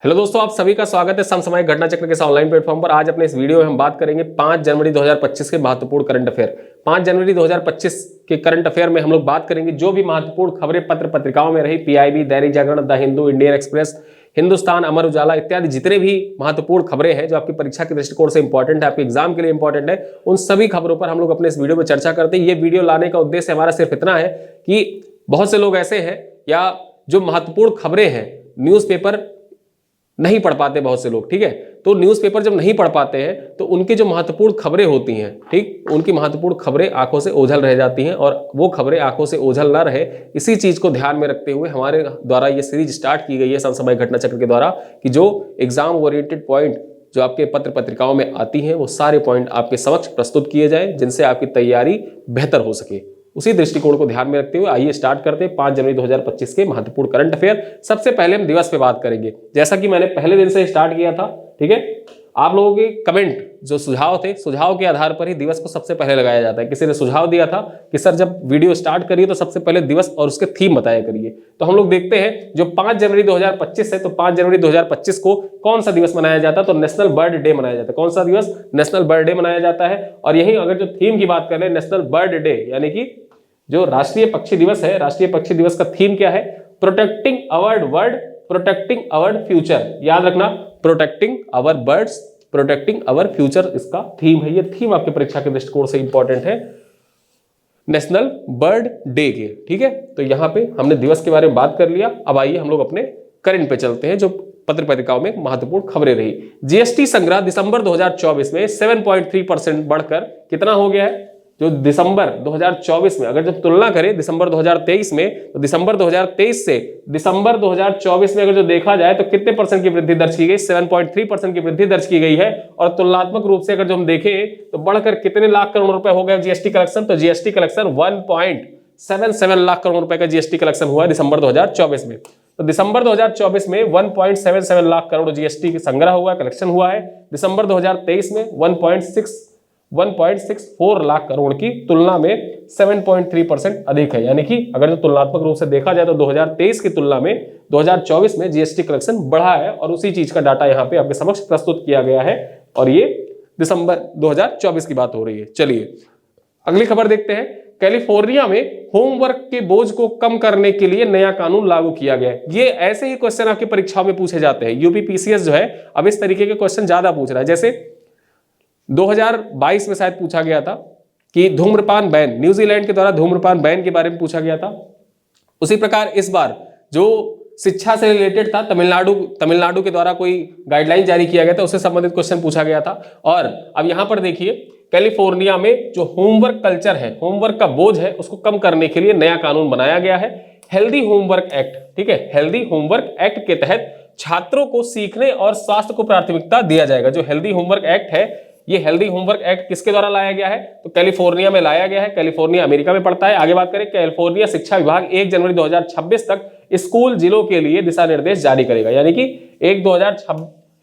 Hello दोस्तों, आप सभी का स्वागत है समसामयिक घटना चक्र के ऑनलाइन प्लेटफॉर्म पर। आज अपने इस वीडियो में हम बात करेंगे 5 जनवरी 2025 के महत्वपूर्ण करंट अफेयर। 5 जनवरी 2025 के करंट अफेयर में हम लोग बात करेंगे जो भी महत्वपूर्ण खबरें पत्र पत्रिकाओं में रही, PIB, Dainik Jagran, the Hindu, Indian Express, Hindustan, Amar Ujala इत्यादि जितने भी महत्वपूर्ण खबरें हैं जो आपकी परीक्षा के दृष्टिकोण से इंपॉर्टेंट है, आपके एग्जाम के लिए इंपॉर्टेंट है, उन सभी खबरों पर हम लोग अपने इस वीडियो में चर्चा करते हैं। ये वीडियो लाने का उद्देश्य हमारा सिर्फ इतना है कि बहुत से लोग ऐसे हैं या जो महत्वपूर्ण खबरें हैं न्यूज़पेपर नहीं पढ़ पाते बहुत से लोग, ठीक है। तो न्यूज़पेपर जब नहीं पढ़ पाते हैं तो उनकी जो महत्वपूर्ण खबरें होती हैं, ठीक, उनकी महत्वपूर्ण खबरें आंखों से ओझल रह जाती हैं और वो खबरें आंखों से ओझल ना रहे, इसी चीज को ध्यान में रखते हुए हमारे द्वारा ये सीरीज स्टार्ट की गई है समसामयिक घटना चक्र के द्वारा कि जो एग्जाम ओरिएंटेड पॉइंट जो आपके पत्र पत्रिकाओं में आती हैं वो सारे पॉइंट आपके समक्ष प्रस्तुत किए जाए जिनसे आपकी तैयारी बेहतर हो सके। उसी दृष्टिकोण को ध्यान में रखते हुए आइए स्टार्ट करते हैं 5 जनवरी 2025 के महत्वपूर्ण करंट अफेयर। सबसे पहले हम दिवस पे बात करेंगे, जैसा कि मैंने पहले दिन से स्टार्ट किया था, ठीक है। आप लोगों के कमेंट जो सुझाव थे, सुझाव के आधार पर ही दिवस को सबसे पहले लगाया जाता है। किसी ने सुझाव दिया था कि सर जब वीडियो स्टार्ट करिए तो सबसे पहले दिवस और उसके थीम बताया करिए। तो हम लोग देखते हैं जो 5 जनवरी 2025 है, तो 5 जनवरी 2025 को कौन सा दिवस मनाया जाता है? तो नेशनल बर्ड डे मनाया जाता है। कौन सा दिवस? नेशनल बर्ड डे मनाया जाता है। और यही अगर जो थीम की बात करें, नेशनल बर्ड डे यानी कि जो राष्ट्रीय पक्षी दिवस है, राष्ट्रीय पक्षी दिवस का थीम क्या है? Protecting our world, protecting our future. याद रखना, protecting our birds, protecting our future इसका थीम है। ये थीम आपके परीक्षा के दृष्टिकोण से इंपॉर्टेंट है नेशनल बर्ड डे के, ठीक है। तो यहां पे हमने दिवस के बारे में बात कर लिया। अब आइए हम लोग अपने करंट पे चलते हैं जो पत्र पत्रिकाओं में महत्वपूर्ण खबरें रही। जीएसटी संग्रह दिसंबर 2024 में 7.3% बढ़कर कितना हो गया है? जो दिसंबर 2024 में अगर जब तुलना करें दिसंबर 2023 में, तो दिसंबर 2023 से दिसंबर 2024 में अगर जो देखा जाए तो कितने परसेंट की वृद्धि दर्ज की गई? 7.3% की वृद्धि दर्ज की गई है। और तुलनात्मक रूप से अगर जो हम देखें तो बढ़कर कितने लाख करोड़ रुपए हो गए जीएसटी कलेक्शन? तो जीएसटी कलेक्शन 1.77 लाख करोड़ रुपए का जीएसटी कलेक्शन हुआ है दिसंबर 2024 में। तो दिसंबर 2024 में 1.77 लाख करोड़ जीएसटी की संग्रह हुआ, कलेक्शन हुआ है। दिसंबर 2023 में 1.64 लाख करोड़ की तुलना में 7.3% अधिक है। यानी कि अगर जो तुलनात्मक रूप से देखा जाए तो 2023 की तुलना में 2024 में जीएसटी कलेक्शन बढ़ा है और उसी चीज का डाटा यहाँ पे आपके समक्ष प्रस्तुत किया गया है। और ये दिसंबर 2024 की बात हो रही है। चलिए अगली खबर देखते हैं। कैलिफोर्निया में होमवर्क के बोझ को कम करने के लिए नया कानून लागू किया गया है। ये ऐसे ही क्वेश्चन आपकी परीक्षाओं में पूछे जाते हैं। यूपीपीसीएस जो है अब इस तरीके के क्वेश्चन ज्यादा पूछ रहा है। जैसे 2022 में शायद पूछा गया था कि धूम्रपान बैन, न्यूजीलैंड के द्वारा धूम्रपान बैन के बारे में पूछा गया था। उसी प्रकार इस बार जो शिक्षा से रिलेटेड था, तमिलनाडु के द्वारा कोई गाइडलाइन जारी किया गया था, उससे संबंधित क्वेश्चन पूछा गया था। और अब यहां पर देखिए कैलिफोर्निया में जो होमवर्क कल्चर है, होमवर्क का बोझ है, उसको कम करने के लिए नया कानून बनाया गया है, हेल्दी होमवर्क एक्ट, ठीक है। हेल्दी होमवर्क एक्ट के तहत छात्रों को सीखने और स्वास्थ्य को प्राथमिकता दिया जाएगा। जो हेल्दी होमवर्क एक्ट है, ये हेल्दी होमवर्क एक्ट किसके द्वारा लाया गया है? तो कैलिफोर्निया में लाया गया है। कैलिफोर्निया अमेरिका में पड़ता है। आगे बात करें, कैलिफोर्निया शिक्षा विभाग 1 जनवरी 2026 तक स्कूल जिलों के लिए दिशा निर्देश जारी करेगा। यानी कि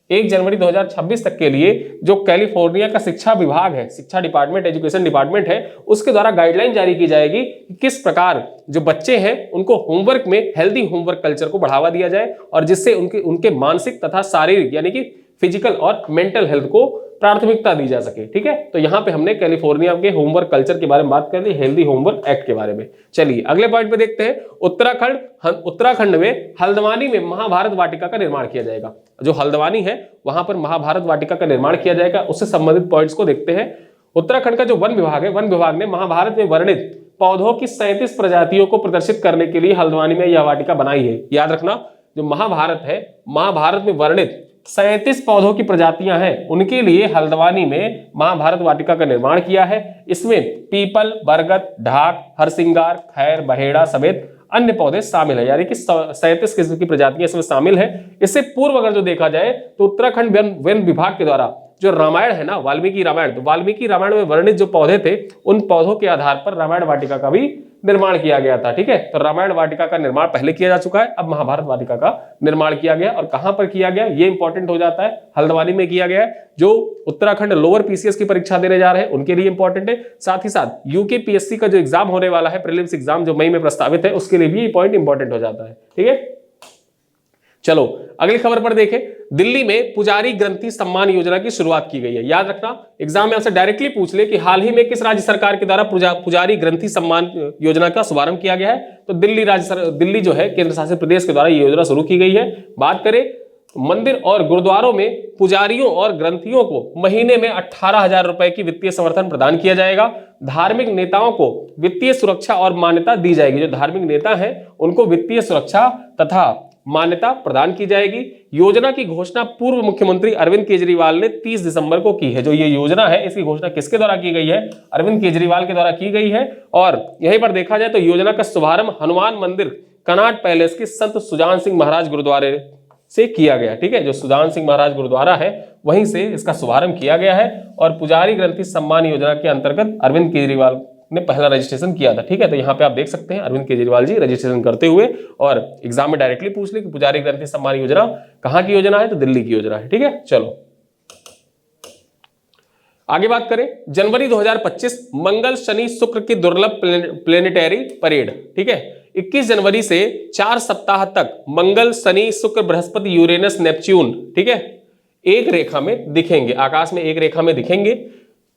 1 जनवरी 2026 तक के लिए जो कैलिफोर्निया का शिक्षा विभाग है, शिक्षा डिपार्टमेंट, एजुकेशन डिपार्टमेंट है, उसके द्वारा गाइडलाइन जारी की जाएगी कि किस प्रकार जो बच्चे हैं उनको होमवर्क में हेल्दी होमवर्क कल्चर को बढ़ावा दिया जाए और जिससे उनके मानसिक तथा शारीरिक यानी कि फिजिकल और मेंटल हेल्थ को प्राथमिकता दी जा सके, ठीक है। तो यहां पे हमने कैलिफोर्निया के होमवर्क कल्चर के बारे में बात कर ली, हेल्दी होमवर्क एक्ट के बारे में। चलिए अगले पॉइंट पे देखते हैं। उत्तराखंड में हल्द्वानी में महाभारत वाटिका का निर्माण किया जाएगा। जो हल्द्वानी है वहां पर महाभारत वाटिका का निर्माण किया जाएगा। उससे संबंधित पॉइंट्स को देखते हैं। उत्तराखंड का जो वन विभाग है, वन विभाग ने महाभारत में वर्णित पौधों की 37 प्रजातियों को प्रदर्शित करने के लिए हल्द्वानी में यह वाटिका बनाई है। याद रखना, जो महाभारत है, महाभारत में वर्णित 37 पौधों की प्रजातियां हैं, उनके लिए हल्द्वानी में महाभारत वाटिका का निर्माण किया है। इसमें पीपल, बरगद, ढाक, हरसिंगार, खैर, बहेड़ा समेत अन्य पौधे शामिल है। यानी कि 37 किस्म की प्रजातियां इसमें शामिल है। इससे पूर्व अगर जो देखा जाए तो उत्तराखंड वन विभाग के द्वारा जो रामायण है ना, वाल्मीकि रामायण, तो वाल्मीकि रामायण में वर्णित जो पौधे थे उन पौधों के आधार पर रामायण वाटिका का भी निर्माण किया गया था, ठीक है। तो रामायण वाटिका का निर्माण पहले किया जा चुका है, अब महाभारत वाटिका का निर्माण किया गया। और कहां पर किया गया ये इंपॉर्टेंट हो जाता है, हल्द्वानी में किया गया है। जो उत्तराखंड लोअर पीसीएस की परीक्षा देने जा रहे हैं उनके लिए इंपॉर्टेंट है। साथ ही साथ यूकेपीएससी का जो एग्जाम होने वाला है, प्रीलिम्स एग्जाम जो मई में प्रस्तावित है, उसके लिए भी ये पॉइंट इंपॉर्टेंट हो जाता है, ठीक है। चलो अगली खबर पर देखें, दिल्ली में पुजारी ग्रंथि सम्मान योजना की शुरुआत की गई है। याद रखना, एग्जाम में आपसे डायरेक्टली पूछ ले कि हाल ही में किस राज्य सरकार के द्वारा पुजारी ग्रंथि सम्मान योजना का शुभारंभ किया गया है, तो दिल्ली जो है केंद्र शासित प्रदेश के द्वारा ये योजना शुरू की गई है। बात करें मंदिर और गुरुद्वारों में पुजारियों और ग्रंथियों को महीने में 18,000 रुपए की वित्तीय समर्थन प्रदान किया जाएगा। धार्मिक नेताओं को वित्तीय सुरक्षा और मान्यता दी जाएगी। जो धार्मिक नेता हैं उनको वित्तीय सुरक्षा तथा मान्यता प्रदान की जाएगी। योजना की घोषणा पूर्व मुख्यमंत्री अरविंद केजरीवाल ने 30 दिसंबर को की है। जो ये योजना है इसकी घोषणा किसके द्वारा की गई है? अरविंद केजरीवाल के द्वारा की गई है। और यहीं पर देखा जाए तो योजना का शुभारंभ हनुमान मंदिर कनॉट पैलेस के संत सुजान सिंह महाराज गुरुद्वारे से किया गया। ठीक है, जो सुजान सिंह महाराज गुरुद्वारा है वहीं से इसका शुभारंभ किया गया है। और पुजारी ग्रंथि सम्मान योजना के अंतर्गत अरविंद केजरीवाल ने पहला रजिस्ट्रेशन किया था। ठीक है, तो यहाँ पे आप देख सकते हैं अरविंद केजरीवाल जी रजिस्ट्रेशन करते हुए। और एग्जाम में डायरेक्टली पूछ ले कि पुजारी ग्रंथि सम्मान योजना कहाँ की योजना है, तो दिल्ली की योजना है। ठीक है, चलो आगे बात करें, जनवरी 2025 मंगल शनि शुक्र की दुर्लभ प्लेनेटरी परेड। ठीक है, 21 जनवरी से 4 सप्ताह तक मंगल शनि शुक्र बृहस्पति यूरेनस नेपच्यून, ठीक है, एक रेखा में दिखेंगे, आकाश में एक रेखा में दिखेंगे।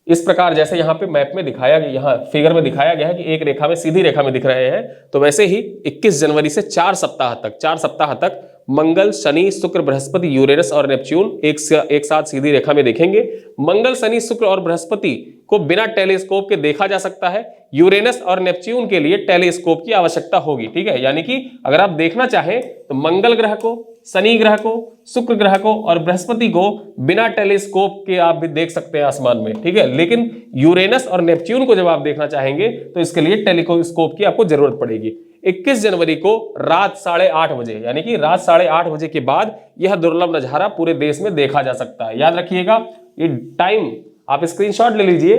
इस प्रकार जैसे यहाँ पे मैप में दिखाया गया, यहाँ फिगर में दिखाया गया है कि एक रेखा में सीधी रेखा में दिख रहे हैं, तो वैसे ही 21 जनवरी से 4 सप्ताह तक मंगल शनि शुक्र बृहस्पति यूरेनस और नेपच्यून एक साथ सीधी रेखा में देखेंगे। मंगल शनि शुक्र और बृहस्पति को बिना टेलीस्कोप के देखा जा सकता है। यूरेनस और नेपच्यून के लिए टेलीस्कोप की आवश्यकता होगी। ठीक है, यानी कि अगर आप देखना चाहें तो मंगल ग्रह को, शनि ग्रह को, शुक्र ग्रह को और बृहस्पति को बिना टेलीस्कोप के आप भी देख सकते हैं आसमान में। ठीक है, लेकिन यूरेनस और नेपच्यून को जब आप देखना चाहेंगे तो इसके लिए टेलीस्कोप की आपको जरूरत पड़ेगी। 21 जनवरी को रात 8:30 बजे, यानी कि रात 8:30 बजे के बाद यह दुर्लभ नजारा पूरे देश में देखा जा सकता है। याद रखिएगा, ये टाइम आप स्क्रीनशॉट ले लीजिए।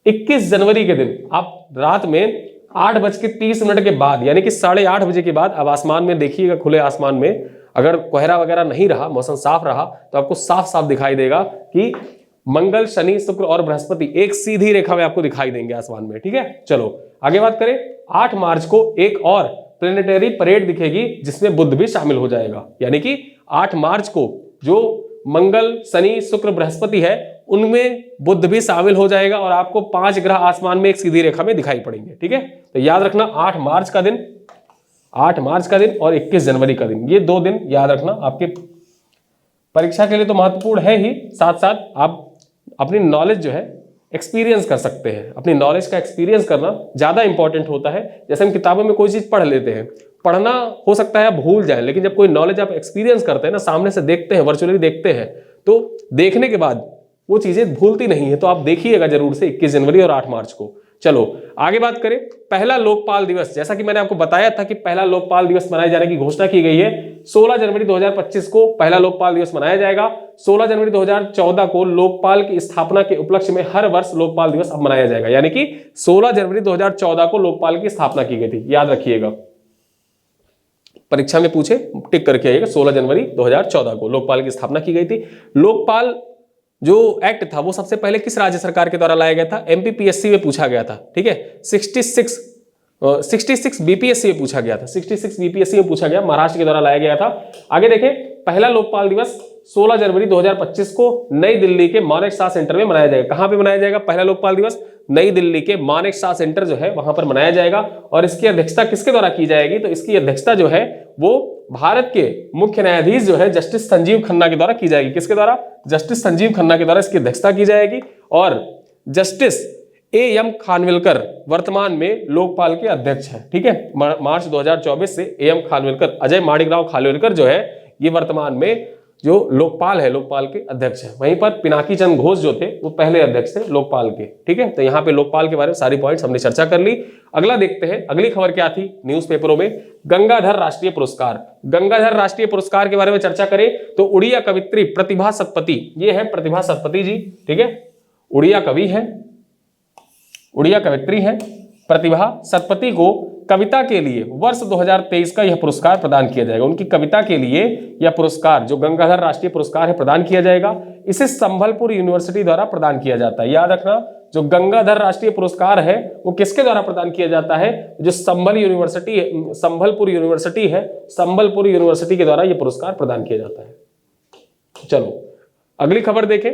21 जनवरी के दिन आप रात में 8:30 के बाद, यानी कि 8:30 बजे के बाद अब आसमान में देखिएगा, खुले आसमान में अगर कोहरा वगैरह नहीं रहा, मौसम साफ रहा, तो आपको साफ साफ दिखाई देगा कि मंगल शनि शुक्र और बृहस्पति एक सीधी रेखा में आपको दिखाई देंगे आसमान में। ठीक है, चलो आगे बात करें। 8 मार्च को एक और प्लेनेटरी परेड दिखेगी जिसमें बुध भी शामिल हो जाएगा। यानी कि 8 मार्च को जो मंगल शनि शुक्र बृहस्पति है उनमें बुध भी शामिल हो जाएगा और आपको 5 ग्रह आसमान में एक सीधी रेखा में दिखाई पड़ेंगे। ठीक है, तो याद रखना 8 मार्च का दिन और 21 जनवरी का दिन, ये 2 दिन याद रखना आपके परीक्षा के लिए तो महत्वपूर्ण है ही, साथ साथ आप अपनी नॉलेज जो है एक्सपीरियंस कर सकते हैं। अपनी नॉलेज का एक्सपीरियंस करना ज्यादा इंपॉर्टेंट होता है। जैसे हम किताबों में कोई चीज पढ़ लेते हैं, पढ़ना हो सकता है आप भूल जाएं, लेकिन जब कोई नॉलेज आप एक्सपीरियंस करते हैं ना, सामने से देखते हैं, वर्चुअली देखते हैं, तो देखने के बाद वो चीजें भूलती नहीं है। तो आप देखिएगा जरूर से 21 जनवरी और 8 मार्च को। चलो आगे बात करें, पहला लोकपाल दिवस। जैसा कि मैंने आपको बताया था कि पहला लोकपाल दिवस मनाए जाने की घोषणा की गई है। 16 जनवरी 2025 को पहला लोकपाल दिवस मनाया जाएगा। 16 जनवरी 2014 को लोकपाल की स्थापना के उपलक्ष्य में हर वर्ष लोकपाल दिवस अब मनाया जाएगा। यानी कि 16 जनवरी 2014 को लोकपाल की स्थापना की गई थी, याद रखिएगा, परीक्षा में पूछे टिक करके आइएगा। 16 जनवरी 2014 को लोकपाल की स्थापना की गई थी। लोकपाल जो एक्ट था वो सबसे पहले किस राज्य सरकार के द्वारा लाया गया था? एमपीपीएससी में पूछा गया था। ठीक है, 66 बीपीएससी में पूछा गया था, 66 बीपीएससी में पूछा गया, महाराष्ट्र के द्वारा लाया गया था। आगे देखें, पहला लोकपाल दिवस 16 जनवरी 2025 को नई दिल्ली के मानेक शॉ सेंटर में मनाया जाएगा। कहां पे मनाया जाएगा पहला लोकपाल दिवस? नई दिल्ली के मानेक शॉ सेंटर जो है वहां पर मनाया जाएगा। और इसकी अध्यक्षता किसके द्वारा की जाएगी? तो इसकी अध्यक्षता जो है वो भारत के मुख्य न्यायाधीश जो है जस्टिस संजीव खन्ना के द्वारा की जाएगी। किसके द्वारा? जस्टिस संजीव खन्ना के द्वारा इसकी अध्यक्षता की जाएगी। और जस्टिस एएम खानविलकर वर्तमान में लोकपाल के अध्यक्ष हैं। ठीक है, मार्च 2024 से एएम खानविलकर, अजय माणिकराव खानविलकर जो है ये वर्तमान में जो लोकपाल है, लोकपाल के अध्यक्ष हैं। वहीं पर पिनाकी चंद्र घोष जो थे वो पहले अध्यक्ष थे लोकपाल के। ठीक है, तो यहाँ पे लोकपाल के बारे में सारी पॉइंट्स हमने चर्चा कर ली। अगला देखते हैं, अगली खबर क्या थी न्यूज़पेपरों में? गंगाधर राष्ट्रीय पुरस्कार। गंगाधर राष्ट्रीय पुरस्कार के बारे में चर्चा करें तो उड़िया कवित्री प्रतिभा सतपथी, ये है प्रतिभा सतपथी जी। ठीक है, उड़िया कवि है, उड़िया कवित्री है प्रतिभा सतपथी को कविता के लिए वर्ष 2023 का यह पुरस्कार प्रदान किया जाएगा। उनकी कविता के लिए यह पुरस्कार जो गंगाधर राष्ट्रीय पुरस्कार है प्रदान किया जाएगा। इसे संबलपुर यूनिवर्सिटी द्वारा प्रदान किया जाता है। याद रखना, जो गंगाधर राष्ट्रीय पुरस्कार है वो किसके द्वारा प्रदान किया जाता है? जो संबलपुर यूनिवर्सिटी है, संबलपुर यूनिवर्सिटी के द्वारा यह पुरस्कार प्रदान किया जाता है। चलो अगली खबर देखें।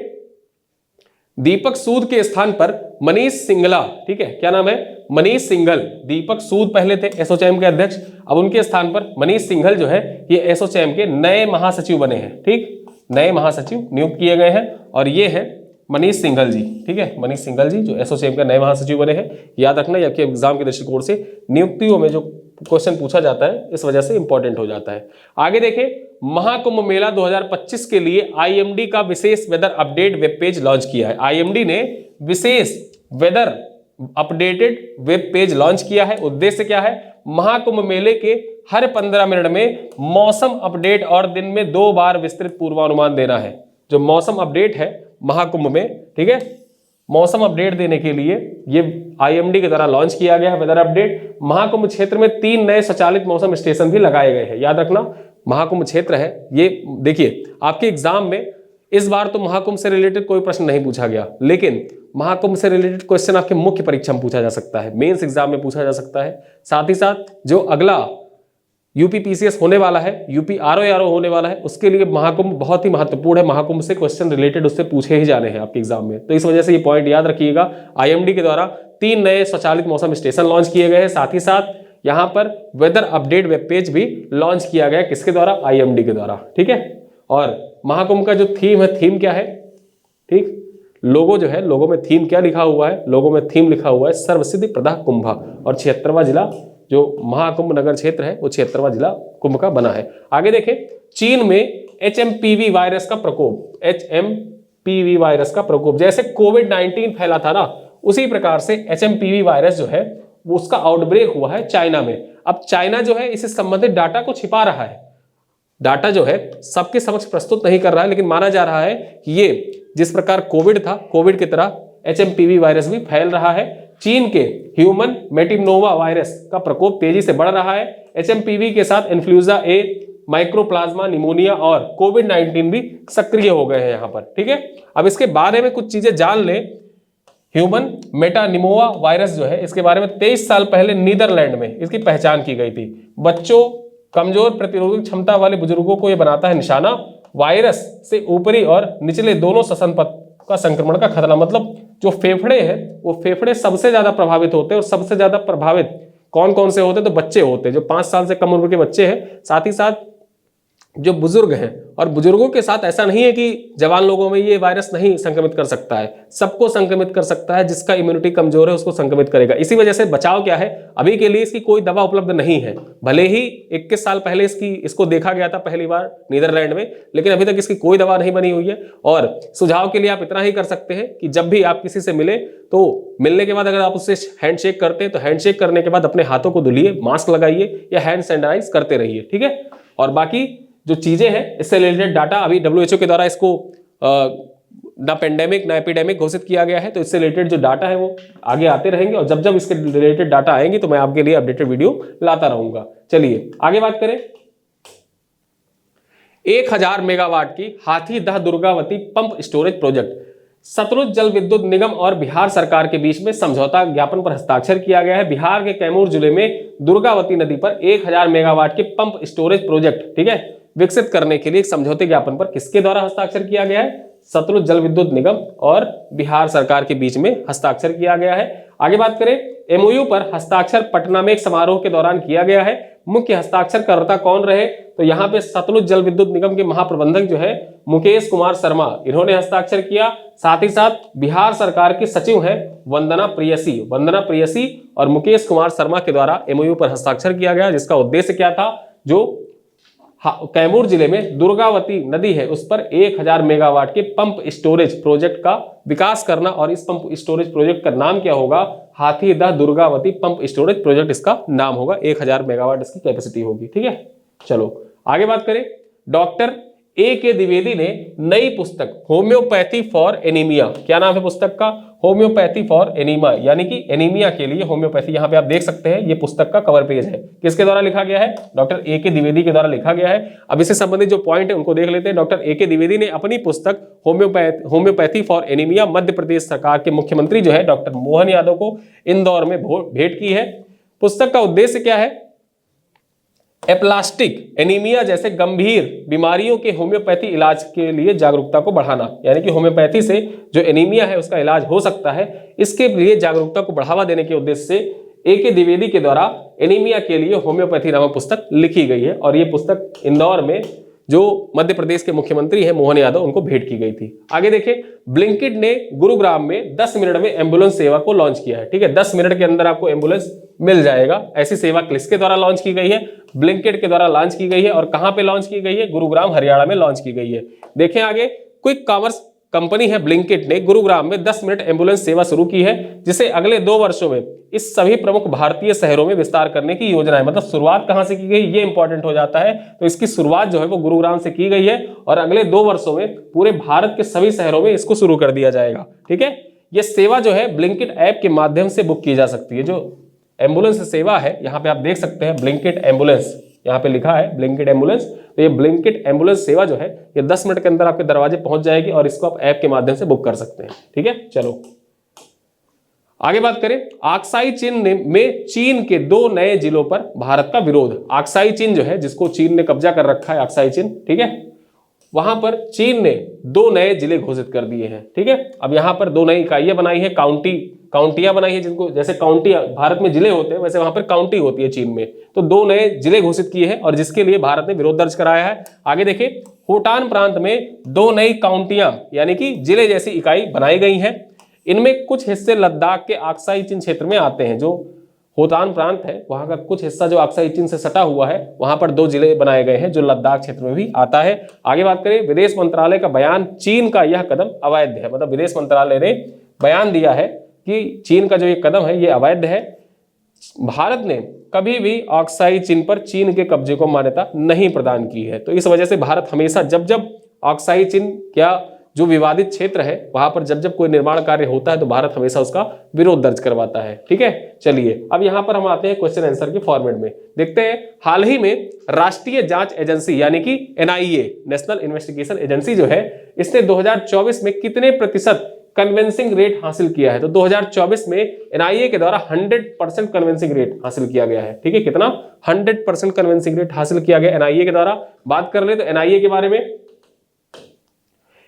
दीपक सूद के स्थान पर मनीष सिंगला, ठीक है, क्या नाम है? मनीष सिंघल। दीपक सूद पहले थे एसोचैम के अध्यक्ष, अब उनके स्थान पर मनीष सिंघल जो है ये एसोचैम के नए महासचिव बने हैं। ठीक, नए महासचिव नियुक्त किए गए हैं और ये है मनीष सिंघल जी। ठीक है, मनीष सिंघल जी जो एसोचैम के नए महासचिव बने हैं। याद रखना, ये आपके एग्जाम के दृष्टिकोण से नियुक्तियों में जो क्वेश्चन पूछा जाता है इस वजह से इंपॉर्टेंट हो जाता है। आगे देखें, महाकुंभ मेला 2025 के लिए आईएमडी का विशेष weather update web page launch किया है। आईएमडी ने विशेष weather updated web page launch किया है। उद्देश्य क्या है? महाकुंभ मेले के हर 15 मिनट में मौसम अपडेट और दिन में 2 बार विस्तृत पूर्वानुमान देना है। जो मौसम अपडेट है महाकुंभ में, ठीक है, मौसम अपडेट देने के लिए ये आईएमडी के द्वारा लॉन्च किया गया है वेदर अपडेट। महाकुंभ क्षेत्र में 3 नए स्वचालित मौसम स्टेशन भी लगाए गए हैं। याद रखना, महाकुंभ क्षेत्र है ये। देखिए आपके एग्जाम में इस बार तो महाकुंभ से रिलेटेड कोई प्रश्न नहीं पूछा गया, लेकिन महाकुंभ से रिलेटेड क्वेश्चन आपके मुख्य परीक्षा में पूछा जा सकता है, मेंस एग्जाम में पूछा जा सकता है। साथ ही साथ जो अगला यूपीपीसीएस होने वाला है, यूपी आरओ होने वाला है, उसके लिए महाकुंभ बहुत ही महत्वपूर्ण है। महाकुंभ से क्वेश्चन रिलेटेड उससे पूछे ही जाने हैं आपके एग्जाम में, तो इस वजह से ये पॉइंट याद रखिएगा। आईएमडी के द्वारा 3 नए स्वचालित मौसम स्टेशन लॉन्च किए गए हैं। साथ ही साथ यहाँ पर वेदर अपडेट वेब पेज भी लॉन्च किया गया, किसके द्वारा? आईएमडी के द्वारा। ठीक है, और महाकुंभ का जो थीम है, थीम क्या है? ठीक, लोगो जो है, लोगो में थीम क्या लिखा हुआ है? लोगो में थीम लिखा हुआ है सर्वसिद्धि प्रदा कुंभा, और 76वां जिला जो महाकुंभ नगर क्षेत्र है वो 76वां जिला कुंभ का बना है। आगे देखें, चीन में HMPV वायरस का प्रकोप, HMPV वायरस का प्रकोप, जैसे कोविड-19 फैला था ना, उसी प्रकार से HMPV वायरस जो है वो उसका आउटब्रेक हुआ है चाइना में। अब चाइना जो है इससे संबंधित डाटा को छिपा रहा है, डाटा जो है सबके समक्ष प्रस्तुत नहीं कर रहा है, लेकिन माना जा रहा है कि ये जिस प्रकार कोविड था, कोविड की तरह HMPV वायरस भी फैल रहा है। चीन के ह्यूमन मेटिनोवा वायरस का प्रकोप तेजी से बढ़ रहा है। HMPV के साथ इन्फ्लुएंजा ए, माइक्रोप्लाज्मा निमोनिया और कोविड-19 भी सक्रिय हो गए हैं यहाँ पर। ठीक है, अब इसके बारे में कुछ चीजें जान लें। ह्यूमन मेटानिमोवा वायरस जो है इसके बारे में 23 साल पहले नीदरलैंड में इसकी पहचान की गई थी। बच्चों, कमजोर प्रतिरोधक क्षमता वाले बुजुर्गों को यह बनाता है निशाना। वायरस से ऊपरी और निचले दोनों श्वसन पथ का संक्रमण का खतरा, मतलब जो फेफड़े हैं वो फेफड़े सबसे ज्यादा प्रभावित होते हैं, और सबसे ज्यादा प्रभावित कौन कौन से होते हैं? तो बच्चे होते हैं, जो 5 साल से कम उम्र के बच्चे हैं। साथ ही साथ जो बुजुर्ग हैं, और बुजुर्गों के साथ ऐसा नहीं है कि जवान लोगों में ये वायरस नहीं संक्रमित कर सकता है, सबको संक्रमित कर सकता है। जिसका इम्यूनिटी कमजोर है उसको संक्रमित करेगा। इसी वजह से बचाव क्या है, अभी के लिए इसकी कोई दवा उपलब्ध नहीं है। भले ही 21 साल पहले इसको देखा गया था पहली बार नीदरलैंड में, लेकिन अभी तक इसकी कोई दवा नहीं बनी हुई है। और सुझाव के लिए आप इतना ही कर सकते हैं कि जब भी आप किसी से मिले तो मिलने के बाद अगर आप उससे हैंडशेक करते हैं तो हैंडशेक करने के बाद अपने हाथों को धुलिए, मास्क लगाइए या हैंड सैनिटाइज करते रहिए। ठीक है, और बाकी जो चीजें हैं इससे रिलेटेड डाटा अभी WHO के द्वारा इसको ना पेंडेमिक ना एपिडेमिक घोषित किया गया है, तो इससे रिलेटेड जो डाटा है वो आगे आते रहेंगे, और जब जब इसके रिलेटेड डाटा आएंगे तो मैं आपके लिए अपडेटेड वीडियो लाता रहूंगा। चलिए आगे बात करें। 1000 मेगावाट की Hathidah Durgavati pump storage project, Satluj Jal Vidyut निगम और बिहार सरकार के बीच में समझौता ज्ञापन पर हस्ताक्षर किया गया है। बिहार के कैमूर जिले में दुर्गावती नदी पर 1000 मेगावाट के पंप स्टोरेज प्रोजेक्ट, ठीक है, विकसित करने के लिए एक समझौते ज्ञापन पर किसके द्वारा हस्ताक्षर किया गया है? सतलुज जल विद्युत निगम और बिहार सरकार के बीच में हस्ताक्षर किया गया है। आगे बात करें, MOU पर हस्ताक्षर पटना में एक समारोह के दौरान किया गया है। मुख्य हस्ताक्षरकर्ता कौन रहे? तो यहाँ पे सतलुज जल विद्युत निगम के महाप्रबंधक जो है मुकेश कुमार शर्मा, इन्होंने हस्ताक्षर किया। साथ ही साथ बिहार सरकार के सचिव हैं वंदना प्रेयसी और मुकेश कुमार शर्मा के द्वारा MOU पर हस्ताक्षर किया गया, जिसका उद्देश्य क्या था? जो कैमूर जिले में दुर्गावती नदी है उस पर 1000 मेगावाट के पंप स्टोरेज प्रोजेक्ट का विकास करना, और इस पंप स्टोरेज प्रोजेक्ट का नाम क्या होगा? Hathidah Durgavati pump storage project इसका नाम होगा। 1000 मेगावाट इसकी कैपेसिटी होगी। ठीक है, चलो आगे बात करें। Doctor A.K. द्विवेदी ने नई पुस्तक होम्योपैथी फॉर एनीमिया, क्या नाम है पुस्तक का? होम्योपैथी फॉर एनीमा, यानी कि एनीमिया के लिए होम्योपैथी। यहाँ पे आप देख सकते हैं ये पुस्तक का कवर पेज है। किसके द्वारा लिखा गया है? Doctor A.K. द्विवेदी के द्वारा लिखा गया है। अब इससे संबंधित जो पॉइंट है उनको देख लेते हैं। Doctor A.K. द्विवेदी ने अपनी पुस्तक homeopathy for anaemia Madhya Pradesh सरकार के मुख्यमंत्री जो है डॉक्टर मोहन यादव को इंदौर में भेंट की है। पुस्तक का उद्देश्य क्या है? एप्लास्टिक एनीमिया जैसे गंभीर बीमारियों के होम्योपैथी इलाज के लिए जागरूकता को बढ़ाना, यानी कि होम्योपैथी से जो एनीमिया है उसका इलाज हो सकता है, इसके लिए जागरूकता को बढ़ावा देने के उद्देश्य से A.K. द्विवेदी के द्वारा एनीमिया के लिए होम्योपैथी नामक पुस्तक लिखी गई है। और ये पुस्तक इंदौर में जो मध्य प्रदेश के मुख्यमंत्री हैं मोहन यादव उनको भेंट की गई थी। आगे देखें, ब्लिंकिट ने गुरुग्राम में 10 मिनट में एम्बुलेंस सेवा को लॉन्च किया है। ठीक है, 10 मिनट के अंदर आपको एम्बुलेंस मिल जाएगा। ऐसी सेवा किसके द्वारा लॉन्च की गई है? ब्लिंकिट के द्वारा लॉन्च की गई है। और कहां पे लॉन्च की गई है? गुरुग्राम हरियाणा में लॉन्च की गई है। देखें आगे, क्विक कॉमर्स कंपनी है ब्लिंकिट ने गुरुग्राम में 10 मिनट एम्बुलेंस सेवा शुरू की है, जिसे अगले 2 वर्षों में इस सभी प्रमुख भारतीय शहरों में विस्तार करने की योजना है। मतलब शुरुआत कहां से की गई ये इंपॉर्टेंट हो जाता है। तो इसकी शुरुआत जो है वो गुरुग्राम से की गई है और अगले 2 वर्षों में पूरे भारत के सभी शहरों में इसको शुरू कर दिया जाएगा। ठीक है, ये सेवा जो है ब्लिंकिट ऐप के माध्यम से बुक की जा सकती है। जो एम्बुलेंस सेवा है, यहाँ पे आप देख सकते हैं ब्लिंकिट एम्बुलेंस, यहाँ पे लिखा है ब्लिंकिट एम्बुलेंस। तो ये ब्लिंकिट एम्बुलेंस सेवा जो है ये 10 मिनट के अंदर आपके दरवाजे पहुंच जाएगी और इसको आप ऐप के माध्यम से बुक कर सकते हैं। ठीक है, चलो आगे बात करें। आक्साई चीन में चीन के 2 नए जिलों पर भारत का विरोध। आक्साई चीन जो है, जिसको चीन ने कब्जा कर रखा है, आक्साई चीन, ठीक है, वहां पर चीन ने 2 नए जिले घोषित कर दिए हैं। ठीक है, अब यहां पर 2 नई इकाइयां बनाई है, काउंटियां बनाई है, जिनको जैसे काउंटी भारत में जिले होते हैं वैसे वहां पर काउंटी होती है चीन में। तो 2 नए जिले घोषित किए हैं और जिसके लिए भारत ने विरोध दर्ज कराया है। आगे देखिए, होटान प्रांत में 2 नई काउंटियां यानी कि जिले जैसी इकाई बनाई गई हैं। इनमें कुछ हिस्से लद्दाख के आक्साई चीन क्षेत्र में आते हैं। जो होतान प्रांत है वहां का कुछ हिस्सा जो आक्साई चीन से सटा हुआ है, वहां पर 2 जिले बनाए गए हैं जो लद्दाख क्षेत्र में भी आता है। आगे बात करें, विदेश मंत्रालय का बयान, चीन का यह कदम अवैध है। मतलब विदेश मंत्रालय ने बयान दिया है कि चीन का जो ये कदम है ये अवैध है। भारत ने कभी भी आक्साई चीन पर चीन के कब्जे को मान्यता नहीं प्रदान की है। तो इस वजह से भारत हमेशा जब जब आक्साई चीन क्या जो विवादित क्षेत्र है वहां पर जब जब कोई निर्माण कार्य होता है तो भारत हमेशा उसका विरोध दर्ज करवाता है। ठीक है, चलिए अब यहां पर हम आते हैं क्वेश्चन आंसर के फॉर्मेट में। देखते हैं, हाल ही में राष्ट्रीय जांच एजेंसी यानी कि NIA, नेशनल इन्वेस्टिगेशन एजेंसी जो है, इसने 2024 में कितने प्रतिशत कन्विंसिंग रेट हासिल किया है? तो 2024 में NIA के द्वारा 100% कन्विंसिंग रेट हासिल किया गया है। ठीक है, कितना? 100% कन्विंसिंग रेट हासिल किया गया NIA के द्वारा। बात कर ले तो NIA के बारे में,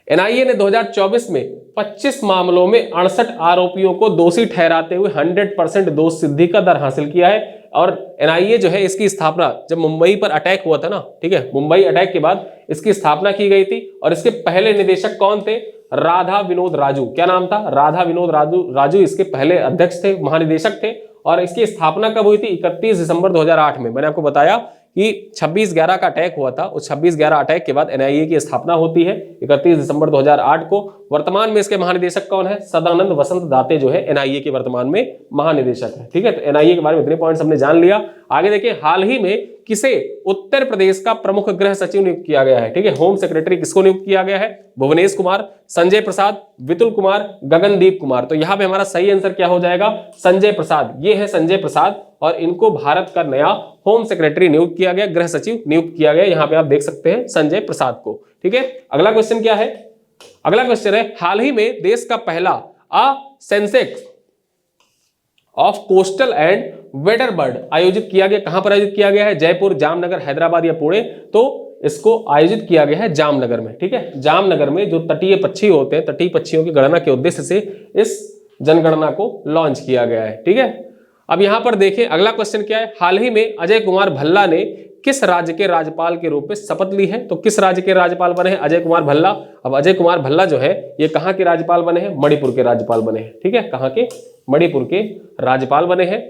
NIA ने 2024 में 25 मामलों में 68 आरोपियों को दोषी ठहराते हुए 100% दोष सिद्धि का दर हासिल किया है। और NIA जो है इसकी स्थापना जब मुंबई पर अटैक हुआ था ना, ठीक है, मुंबई अटैक के बाद इसकी स्थापना की गई थी। और इसके पहले निदेशक कौन थे? राधा विनोद राजू। क्या नाम था? राधा विनोद राजू इसके पहले अध्यक्ष थे, महानिदेशक थे। और इसकी स्थापना कब हुई थी? 31 दिसंबर 2008 में। मैंने आपको बताया कि 26/11 का अटैक हुआ था। उस 26/11 अटैक के बाद NIA की स्थापना होती है 31 दिसंबर 2008 को। वर्तमान में इसके महानिदेशक कौन है? सदानंद वसंत दाते जो है NIA के वर्तमान में महानिदेशक है। ठीक है, तो NIA के बारे में इतने पॉइंट्स हमने जान लिया। आगे देखिए, हाल ही में किसे उत्तर प्रदेश का प्रमुख गृह सचिव नियुक्त किया गया है? ठीक है, होम सेक्रेटरी किसको नियुक्त किया गया है? भुवनेश कुमार, संजय प्रसाद, विपुल कुमार, गगनदीप कुमार। तो यहां पे हमारा सही आंसर क्या हो जाएगा? संजय प्रसाद। ये है संजय प्रसाद और इनको भारत का नया होम सेक्रेटरी नियुक्त किया गया, गृह सचिव नियुक्त किया गया। यहां पे आप देख सकते हैं संजय प्रसाद को। ठीक है, अगला क्वेश्चन क्या है? अगला क्वेश्चन है, हाल ही में देश का पहला Sensex of coastal and waiter bird आयोजित किया गया। कहां पर आयोजित किया गया है? जयपुर, जामनगर, हैदराबाद या पुणे? तो इसको आयोजित किया गया है जामनगर में। ठीक है, जामनगर में जो तटीय पक्षी होते हैं, तटीय पक्षियों की गणना के उद्देश्य से इस जनगणना को लॉन्च किया गया है। ठीक है, अब यहां पर देखें अगला क्वेश्चन क्या है? हाल ही में अजय कुमार भल्ला ने किस राज्य के राज्यपाल के रूप में शपथ ली है? तो किस राज्य के राज्यपाल बने हैं अजय कुमार भल्ला? अब अजय कुमार भल्ला जो है ये कहां के राज्यपाल बने हैं? मणिपुर के राज्यपाल बने हैं। ठीक है, कहां के? मणिपुर के राज्यपाल बने हैं।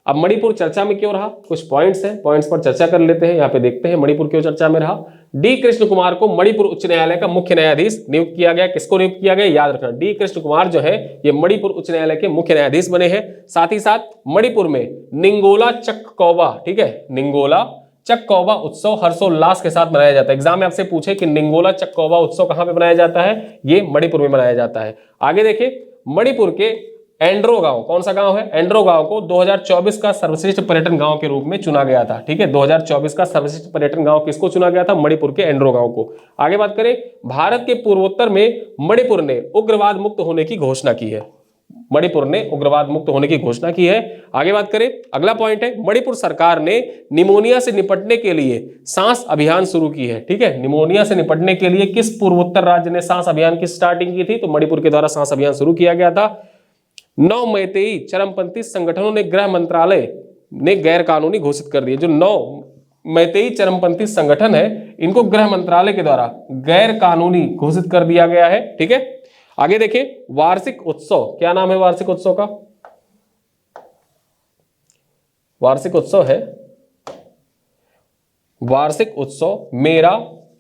अब मणिपुर चर्चा में क्यों रहा? कुछ पॉइंट्स हैं, पॉइंट्स पर चर्चा कर लेते हैं। यहाँ पे देखते हैं मणिपुर क्यों चर्चा में रहा। डी कृष्ण कुमार को मणिपुर उच्च न्यायालय का मुख्य न्यायाधीश नियुक्त किया गया। किसको नियुक्त किया गया? याद रखना, डी कृष्ण कुमार जो है ये मणिपुर उच्च न्यायालय के मुख्य न्यायाधीश बने हैं। साथ ही साथ मणिपुर में निंगोला चक्कौबा, ठीक है, निंगोला चक्कौबा उत्सव हर्षोल्लास के साथ मनाया जाता है। एग्जाम में आपसे पूछे कि निंगोला चक्कौबा उत्सव कहां पे मनाया जाता है? ये मणिपुर में मनाया जाता है। आगे देखिए, मणिपुर के एंड्रो गांव, कौन सा गांव है, एंड्रो गांव को 2024 का सर्वश्रेष्ठ पर्यटन गांव के रूप में चुना गया था। ठीक है, 2024 का सर्वश्रेष्ठ पर्यटन गांव किसको चुना गया था, मणिपुर के एंड्रो गांव को। आगे बात करें, भारत के पूर्वोत्तर में मणिपुर ने उग्रवाद मुक्त होने की घोषणा की है, मणिपुर ने उग्रवाद मुक्त होने की घोषणा की है। आगे बात करें, अगला पॉइंट है, मणिपुर सरकार ने निमोनिया से निपटने के लिए सांस अभियान शुरू की है। ठीक है, निमोनिया से निपटने के लिए किस पूर्वोत्तर राज्य ने सांस अभियान की स्टार्टिंग की थी, तो मणिपुर के द्वारा सांस अभियान शुरू किया गया था। 9 मैतेई चरमपंथी संगठनों ने गृह मंत्रालय ने गैर कानूनी घोषित कर दिए। जो 9 मैतेई चरमपंथी संगठन है, इनको गृह मंत्रालय के द्वारा गैर कानूनी घोषित कर दिया गया है। ठीक है, आगे देखिए, वार्षिक उत्सव, क्या नाम है वार्षिक उत्सव का, वार्षिक उत्सव है, वार्षिक उत्सव मेरा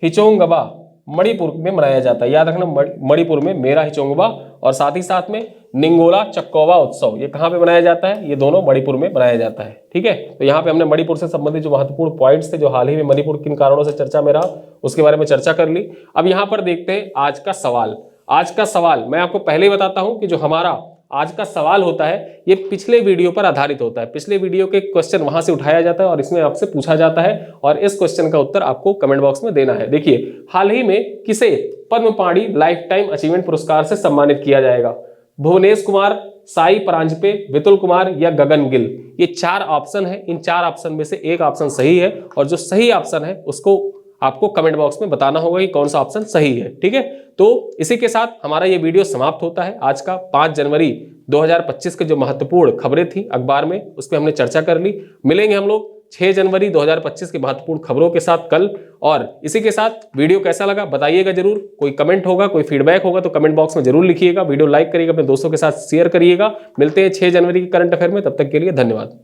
हिचोंगबा मणिपुर में मनाया जाता है। याद रखना, मणिपुर में मेरा हिचोंगबा, और साथ ही साथ में निंगोला चक्कोवा उत्सव, ये कहां पे मनाया जाता है, ये दोनों मणिपुर में मनाया जाता है। ठीक है, तो यहाँ पे हमने मणिपुर से संबंधित जो महत्वपूर्ण पॉइंट्स थे, जो हाल ही में मणिपुर किन कारणों से चर्चा में रहा, उसके बारे में चर्चा कर ली। अब यहाँ पर देखते हैं आज का सवाल। आज का सवाल मैं आपको पहले ही बताता हूं कि जो हमारा आज का सवाल होता है, ये पिछले वीडियो पर आधारित होता है। पिछले वीडियो के क्वेश्चन वहां से उठाया जाता है और इसमें आपसे पूछा जाता है, और इस क्वेश्चन का उत्तर आपको कमेंट बॉक्स में देना है। देखिए, हाल ही में किसे पद्म पाणि लाइफ टाइम अचीवमेंट पुरस्कार से सम्मानित किया जाएगा, भुवनेश कुमार, साई परांजपे, विपुल कुमार या गगन गिल। ये 4 ऑप्शन है, इन 4 ऑप्शन में से एक ऑप्शन सही है, और जो सही ऑप्शन है उसको आपको कमेंट बॉक्स में बताना होगा कि कौन सा ऑप्शन सही है। ठीक है, तो इसी के साथ हमारा ये वीडियो समाप्त होता है। आज का 5 जनवरी 2025 के जो महत्वपूर्ण खबरें थी अखबार में, उस पर हमने चर्चा कर ली। मिलेंगे हम लोग 6 जनवरी 2025 की महत्वपूर्ण खबरों के साथ कल। और इसी के साथ वीडियो कैसा लगा बताइएगा जरूर, कोई कमेंट होगा, कोई फीडबैक होगा तो कमेंट बॉक्स में जरूर लिखिएगा। वीडियो लाइक करिएगा, अपने दोस्तों के साथ शेयर करिएगा। मिलते हैं 6 जनवरी की करंट अफेयर में, तब तक के लिए धन्यवाद।